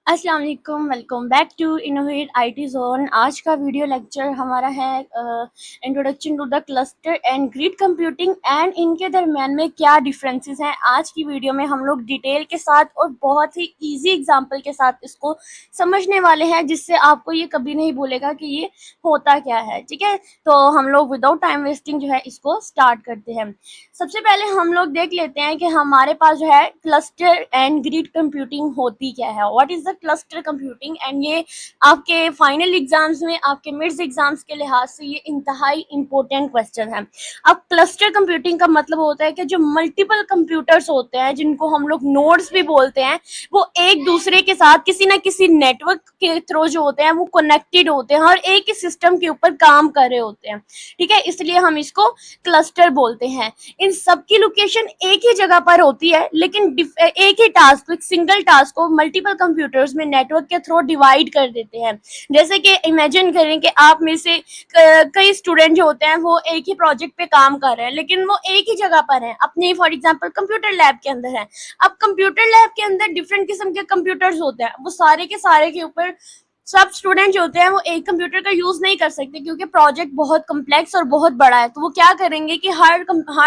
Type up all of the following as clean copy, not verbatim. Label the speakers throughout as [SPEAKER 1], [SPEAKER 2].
[SPEAKER 1] अस्सलाम वालेकुम, welcome back to Innovate IT Zone. आज का वीडियो लेक्चर हमारा है introduction to the cluster and grid computing and इनके दरमियान में क्या डिफरेंसेस हैं। आज की वीडियो में हम लोग डिटेल के साथ और बहुत ही इजी एग्जांपल के साथ इसको समझने वाले हैं, जिससे आपको ये कभी नहीं भूलेगा कि ये होता क्या है। ठीक है, तो हम लोग विदाउट टाइम वेस्टिंग जो है इसको स्टार्ट करते हैं। सबसे पहले हम लोग देख लेते हैं कि हमारे पास जो है क्लस्टर एंड ग्रिड कंप्यूटिंग होती क्या है। What is the cluster computing, and ये आपके फाइनल एग्जाम्स में, आपके मिड्स एग्जाम्स के लिहाज से ये इंतहाई इंपॉर्टेंट क्वेश्चन है। अब क्लस्टर कंप्यूटिंग का मतलब होता है कि जो मल्टीपल कंप्यूटर्स होते हैं, जिनको हम लोग नोड्स भी बोलते हैं, वो एक दूसरे के साथ किसी ना किसी नेटवर्क के थ्रू जो होते हैं वो कनेक्टेड होते हैं और एक ही सिस्टम के ऊपर काम कर रहे होते हैं। ठीक है, इसलिए हम इसको क्लस्टर बोलते हैं। इन सब की लोकेशन एक ही जगह पर होती है, लेकिन एक ही टास्क, एक सिंगल टास्क को मल्टीपल कंप्यूटर्स में नेटवर्क के थ्रू डिवाइड कर देते हैं। जैसे कि इमेजिन करें कि आप में से कई स्टूडेंट जो होते हैं वो एक ही प्रोजेक्ट पे काम कर रहे हैं, लेकिन वो एक ही जगह पर हैं, अपने फॉर एग्जांपल कंप्यूटर लैब के अंदर है। अब कंप्यूटर लैब के अंदर डिफरेंट किस्म के कंप्यूटर्स होते हैं, वो सारे के सारे के ऊपर सब स्टूडेंट जो होते हैं वो एक कंप्यूटर का यूज नहीं कर सकते, क्योंकि प्रोजेक्ट बहुत कम्प्लेक्स और बहुत बड़ा है। तो वो क्या करेंगे कि हर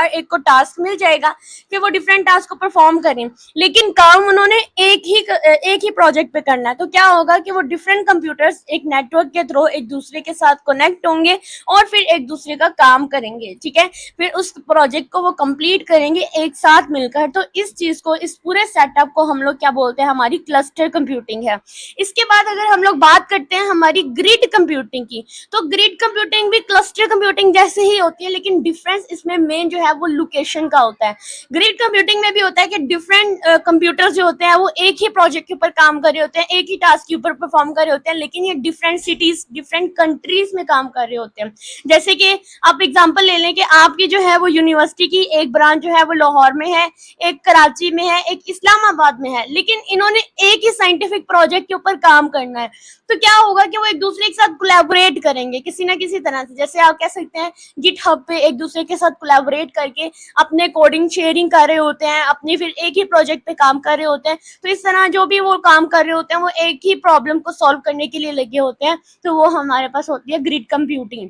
[SPEAKER 1] एक को टास्क मिल जाएगा कि वो डिफरेंट टास्क को परफॉर्म करें, लेकिन काम उन्होंने एक ही प्रोजेक्ट पे करना है। तो क्या होगा कि वो डिफरेंट कंप्यूटर्स एक नेटवर्क के थ्रू एक दूसरे के साथ कनेक्ट होंगे और फिर एक दूसरे का काम करेंगे। ठीक है, फिर उस प्रोजेक्ट को वो कंप्लीट करेंगे एक साथ मिलकर। तो इस चीज को, इस पूरे सेटअप को हम लोग क्या बोलते हैं, हमारी क्लस्टर कंप्यूटिंग है। इसके बाद अगर हम लोग बात करते हैं हमारी ग्रिड कंप्यूटिंग की, तो ग्रिड कंप्यूटिंग भी क्लस्टर कंप्यूटिंग जैसे ही होती है, लेकिन डिफरेंस इसमें मेन जो है वो लोकेशन का होता है। ग्रिड कंप्यूटिंग में भी होता है कि डिफरेंट कंप्यूटर्स जो होते हैं वो एक ही प्रोजेक्ट के ऊपर काम कर रहे होते हैं, एक ही टास्क के ऊपर परफॉर्म कर रहे होते हैं, लेकिन ये डिफरेंट सिटीज, डिफरेंट कंट्रीज में काम कर रहे होते हैं। जैसे कि आप एग्जाम्पल ले लें कि आपकी जो है वो यूनिवर्सिटी की एक ब्रांच जो है वो लाहौर में है, एक कराची में है, एक इस्लामाबाद में है, लेकिन इन्होंने एक ही साइंटिफिक प्रोजेक्ट के ऊपर काम करना है। तो क्या होगा कि वो एक दूसरे के साथ कोलैबोरेट करेंगे किसी ना किसी तरह से। जैसे आप कह सकते हैं गिट हब पे एक दूसरे के साथ कोलैबोरेट करके अपने कोडिंग शेयरिंग कर रहे होते हैं, अपनी फिर एक ही प्रोजेक्ट पे काम कर रहे होते हैं। तो इस तरह जो भी वो काम कर रहे होते हैं वो एक ही प्रॉब्लम को सॉल्व करने के लिए लगे होते हैं। तो वो हमारे पास होती है ग्रिड कंप्यूटिंग।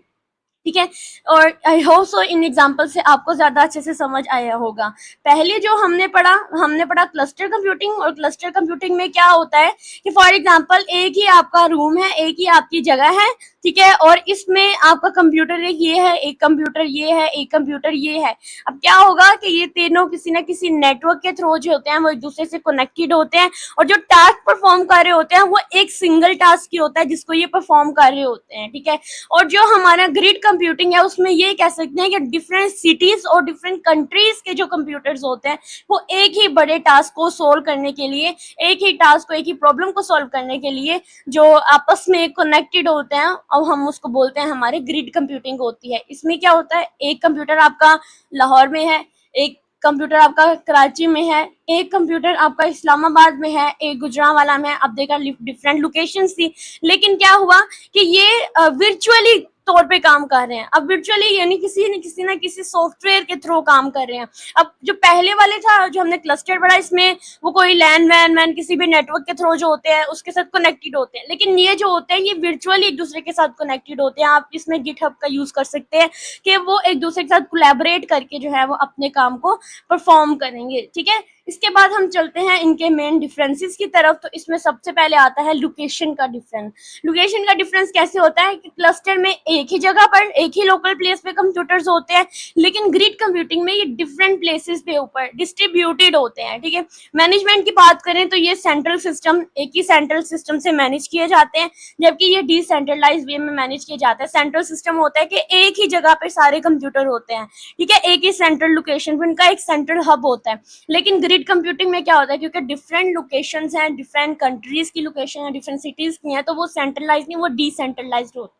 [SPEAKER 1] ठीक है, और I hope so in example से आपको ज्यादा अच्छे से समझ आया होगा। पहले जो हमने पढ़ा क्लस्टर कंप्यूटिंग, और क्लस्टर कंप्यूटिंग में क्या होता है कि फॉर एग्जांपल एक ही आपका रूम है, एक ही आपकी जगह है। ठीक है, और इसमें आपका कंप्यूटर एक ये है, एक कंप्यूटर ये है, एक कंप्यूटर ये है। अब क्या होगा कि ये तीनों किसी ना किसी नेटवर्क के थ्रू जो होते हैं वो एक दूसरे से कनेक्टेड होते हैं, और जो टास्क परफॉर्म कर रहे होते हैं वो एक सिंगल टास्क ही होता है जिसको ये परफॉर्म कर रहे होते हैं। ठीक है, और जो हमारा ग्रिड कंप्यूटिंग है उसमें ये कह सकते हैं कि डिफरेंट सिटीज और डिफरेंट कंट्रीज के जो कंप्यूटर्स होते हैं वो एक ही बड़े टास्क को सोल्व करने के लिए, एक ही टास्क को, एक ही प्रॉब्लम को सोल्व करने के लिए जो आपस में कनेक्टेड होते हैं, और हम उसको बोलते हैं हमारे ग्रिड कंप्यूटिंग होती है। इसमें क्या होता है, एक कंप्यूटर आपका लाहौर में है, एक कंप्यूटर आपका कराची में है, एक कंप्यूटर आपका इस्लामाबाद में है, एक गुजरांवाला में है। अब देखा डिफरेंट लोकेशंस थी, लेकिन क्या हुआ कि ये वर्चुअली तौर पे काम कर रहे हैं। अब वर्चुअली यानी किसी ना किसी सॉफ्टवेयर के थ्रू काम कर रहे हैं। अब जो पहले वाले था, जो हमने क्लस्टर पढ़ा, इसमें वो कोई लैन वैन किसी भी नेटवर्क के थ्रू जो होते हैं उसके साथ कनेक्टेड होते हैं, लेकिन ये जो होते हैं ये वर्चुअली एक दूसरे के साथ कनेक्टेड होते हैं। आप इसमें गिटहब का यूज कर सकते हैं कि वो एक दूसरे के साथ कोलैबोरेट करके जो है वो अपने काम को परफॉर्म करेंगे। ठीक है, इसके बाद हम चलते हैं इनके मेन डिफरेंसेस की तरफ। तो इसमें सबसे पहले आता है लोकेशन का डिफरेंस। लोकेशन का डिफरेंस कैसे होता है कि क्लस्टर में एक ही जगह पर, एक ही लोकल प्लेस पे कंप्यूटर्स होते हैं, लेकिन ग्रिड कंप्यूटिंग में ये डिफरेंट प्लेसेस पे ऊपर डिस्ट्रीब्यूटेड होते हैं। ठीक है, मैनेजमेंट की बात करें तो ये सेंट्रल सिस्टम, एक ही सेंट्रल सिस्टम से मैनेज किए जाते हैं, जबकि ये डिसेंट्रलाइज वे में मैनेज किए जाते हैं। सेंट्रल सिस्टम होता है कि एक ही जगह पे सारे कंप्यूटर होते हैं। ठीक है, एक ही सेंट्रल लोकेशन पे उनका एक सेंट्रल हब होता है। लेकिन ग्रिड कंप्यूटिंग में क्या होता है, क्योंकि डिफरेंट लोकेशंस हैं, डिफरेंट कंट्रीज की लोकेशन है, डिफरेंट सिटीज की हैं, तो वो सेंट्रलाइज नहीं, वो डिसेंट्रलाइज्ड होता है।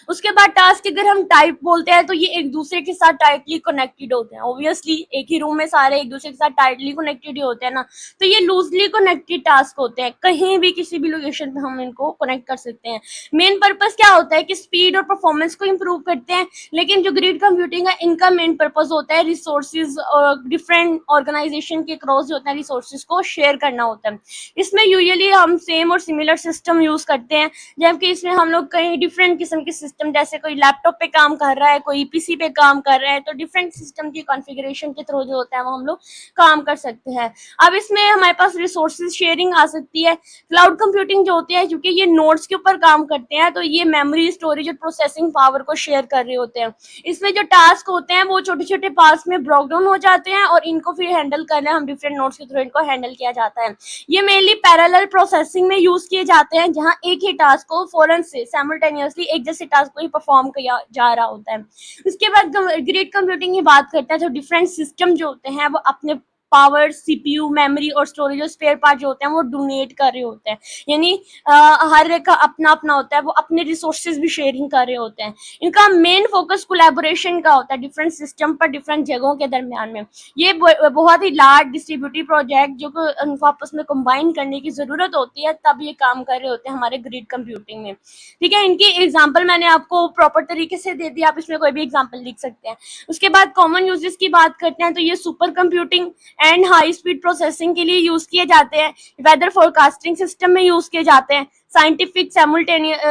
[SPEAKER 1] उसके बाद टास्क अगर हम टाइप बोलते हैं तो ये एक दूसरे के साथ टाइटली कनेक्टेड होते हैं। ऑब्वियसली एक ही रूम में सारे एक दूसरे के साथ टाइटली कनेक्टेड ही होते हैं ना, तो ये लूजली कनेक्टेड टास्क होते हैं, कहीं भी किसी भी लोकेशन पे हम इनको कनेक्ट कर सकते हैं। मेन पर्पस क्या होता है कि स्पीड और परफॉर्मेंस को इम्प्रूव करते हैं, लेकिन जो ग्रिड कंप्यूटिंग है इनका मेन पर्पस होता है रिसोर्सेज और डिफरेंट ऑर्गेनाइजेशन के क्रॉस जो होता है रिसोर्सेज को शेयर करना होता है। इसमें यूजुअली हम सेम और सिमिलर सिस्टम यूज करते हैं, जबकि इसमें हम लोग कई डिफरेंट किस्म के सिस्टम, जैसे कोई लैपटॉप पे काम कर रहा है, कोई पीसी पे काम कर रहा है, तो डिफरेंट सिस्टम की कॉन्फ़िगरेशन के थ्रू जो होता है वो हम लोग काम कर सकते हैं। अब इसमें हमारे पास रिसोर्सेज शेयरिंग आ सकती है। क्लाउड कंप्यूटिंग जो होती है, क्योंकि ये नोड्स के ऊपर काम करते हैं, तो ये मेमोरी, स्टोरेज और प्रोसेसिंग पावर को शेयर कर रहे होते हैं। इसमें जो टास्क होते हैं वो छोटे छोटे पार्ट्स में ब्रेक डाउन हो जाते हैं और इनको फिर हैंडल करना हम डिफरेंट नोड्स के थ्रू इनको हैंडल किया जाता है। ये मेनली पैरेलल प्रोसेसिंग में यूज किए जाते हैं, जहां एक ही टास्क को फौरन से साइमल्टेनियसली एक जैसे टास्क को ही परफॉर्म किया जा रहा होता है। उसके बाद ग्रिड कंप्यूटिंग की बात करते हैं, तो डिफरेंट सिस्टम जो होते हैं वो अपने पावर, सीपीयू, मेमोरी और स्टोरेज और स्पेयर पार्ट जो होते हैं वो डोनेट कर रहे होते हैं। यानी हर एक का अपना अपना होता है, वो अपने रिसोर्सेज भी शेयरिंग कर रहे होते हैं। इनका मेन फोकस कोलैबोरेशन का होता है डिफरेंट सिस्टम पर डिफरेंट जगहों के दरमियान में। ये बहुत ही लार्ज डिस्ट्रीब्यूटेड प्रोजेक्ट जो कि उनको आपस में कंबाइन करने की जरूरत होती है, तब ये काम कर रहे होते हैं हमारे ग्रिड कंप्यूटिंग में। ठीक है, इनकी एग्जांपल मैंने आपको प्रॉपर तरीके से दे दी, आप इसमें कोई भी एग्जांपल लिख सकते हैं। उसके बाद कॉमन यूजेस की बात करते हैं, तो ये super computing and high speed processing के लिए यूज किए जाते हैं, वेदर फोरकास्टिंग सिस्टम में यूज किए जाते हैं, साइंटिफिक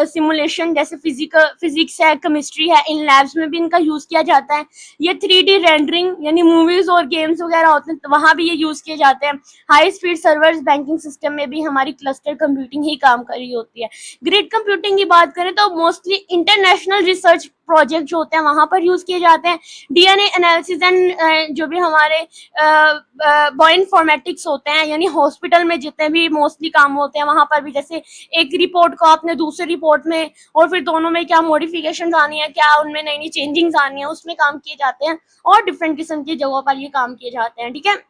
[SPEAKER 1] सिमुलेशन जैसे फिजिक्स है, केमिस्ट्री है, इन लैब्स में भी इनका यूज किया जाता है। ये 3D रेंडरिंग यानी मूवीज और गेम्स वगैरह होते हैं, तो वहां भी ये यूज किए जाते हैं। High speed servers, banking system में भी हमारी क्लस्टर कंप्यूटिंग ही काम कर रही होती है। ग्रिड कंप्यूटिंग की बात करें तो मोस्टली इंटरनेशनल रिसर्च प्रोजेक्ट जो होते हैं वहां पर यूज किए जाते हैं। डीएनए एनालिसिस एंड जो भी हमारे बायोइन्फॉर्मेटिक्स होते हैं, यानी हॉस्पिटल में जितने भी मोस्टली काम होते हैं वहां पर भी, जैसे एक रिपोर्ट को आपने दूसरी रिपोर्ट में और फिर दोनों में क्या मॉडिफिकेशन आनी है, क्या उनमें नई नई चेंजिंग्स आनी है, उसमें काम किए जाते हैं और डिफरेंट किस्म की जगहों पर ये काम किए जाते हैं। ठीक है,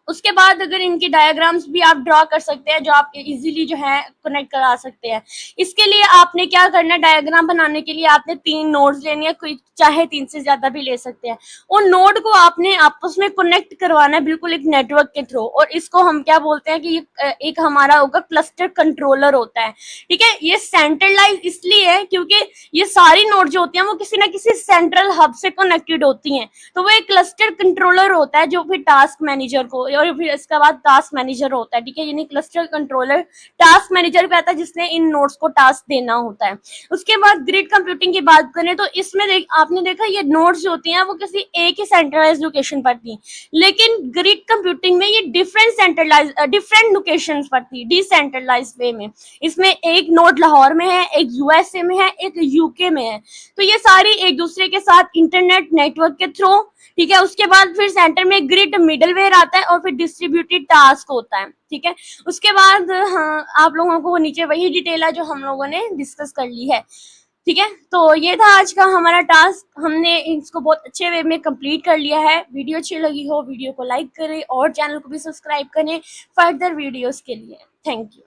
[SPEAKER 1] उसके बाद अगर इनकी डायग्राम्स भी आप ड्रॉ कर सकते हैं जो आप इजीली जो है कनेक्ट करा सकते हैं। इसके लिए आपने क्या करना है, डायग्राम बनाने के लिए आपने 3 नोड्स लेने हैं, कोई चाहे 3 से ज्यादा भी ले सकते हैं। उन नोड को आपने आपस में कनेक्ट करवाना है बिल्कुल एक नेटवर्क के थ्रू, और इसको हम क्या बोलते हैं कि ये एक हमारा होगा क्लस्टर कंट्रोलर होता है। ठीक है, ये सेंट्रलाइज इसलिए है क्योंकि ये सारी नोड जो होती हैं वो किसी ना किसी सेंट्रल हब से कनेक्टेड होती हैं, तो वो एक क्लस्टर कंट्रोलर होता है जो फिर टास्क मैनेजर को, और फिर इसके बाद टास्क मैनेजर होता है। ठीक है, यानी क्लस्टर कंट्रोलर टास्क मैनेजर पे आता है जिसने इन नोड्स को टास्क देना होता है। उसके बाद ग्रिड कंप्यूटिंग की बात करें तो इसमें आपने देखा ये नोड्स जो होती हैं वो किसी एक ही सेंट्रलाइज लोकेशन पर थी, लेकिन ग्रिड कंप्यूटिंग में ये डिफरेंट लोकेशन पर थी, डिसेंट्रलाइज वे में। इसमें एक नोड लाहौर में है, एक यूएसए में है, एक यूके में है, तो ये सारी एक दूसरे के साथ इंटरनेट नेटवर्क के थ्रू। ठीक है, उसके बाद फिर सेंटर में ग्रिड मिडलवेयर आता है और फिर डिस्ट्रीब्यूटेड टास्क होता है। ठीक है, उसके बाद हाँ, आप लोगों को नीचे वही डिटेल है जो हम लोगों ने डिस्कस कर ली है। ठीक है, तो ये था आज का हमारा टास्क, हमने इसको बहुत अच्छे वे में कंप्लीट कर लिया है। वीडियो अच्छी लगी हो वीडियो को लाइक करें और चैनल को भी सब्सक्राइब करें फर्दर वीडियोस के लिए। Thank you.